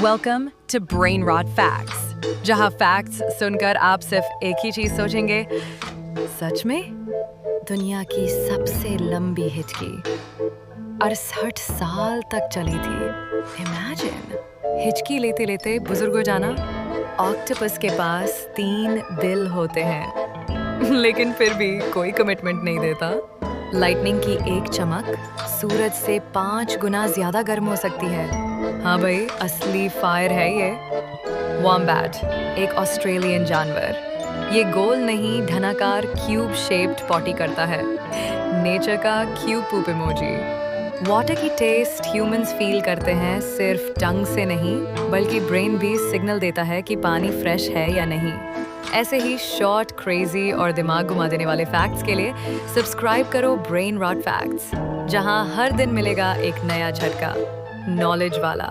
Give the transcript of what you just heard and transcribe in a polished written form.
Welcome to brain rot facts, जहां facts सुनकर आप सिर्फ एक ही चीज सोचेंगे, सच में? दुनिया की सबसे लंबी हिचकी 68 साल तक चली थी। इमेजिन, हिचकी लेते लेते बुजुर्ग हो जाना। ऑक्टोपस के पास 3 दिल होते हैं, लेकिन फिर भी कोई कमिटमेंट नहीं देता। लाइटनिंग की एक चमक सूरज से 5 गुना ज्यादा गर्म हो सकती है। हाँ भाई, असली फायर है ये। वॉम्बैट, एक ऑस्ट्रेलियन जानवर। ये गोल नहीं, धनाकार क्यूब शेप्ड पॉटी करता है। नेचर का क्यूब पूप इमोजी। वाटर की टेस्ट ह्यूमंस फील करते हैं सिर्फ टंग से नहीं, बल्कि ब्रेन भी सिग्नल देता है कि पानी फ्रेश है या नहीं। ऐसे ही शॉर्ट, क्रेजी और दिमाग घुमा देने वाले फैक्ट्स के लिए सब्सक्राइब करो ब्रेन रॉट फैक्ट्स, जहां हर दिन मिलेगा एक नया झटका, नॉलेज वाला।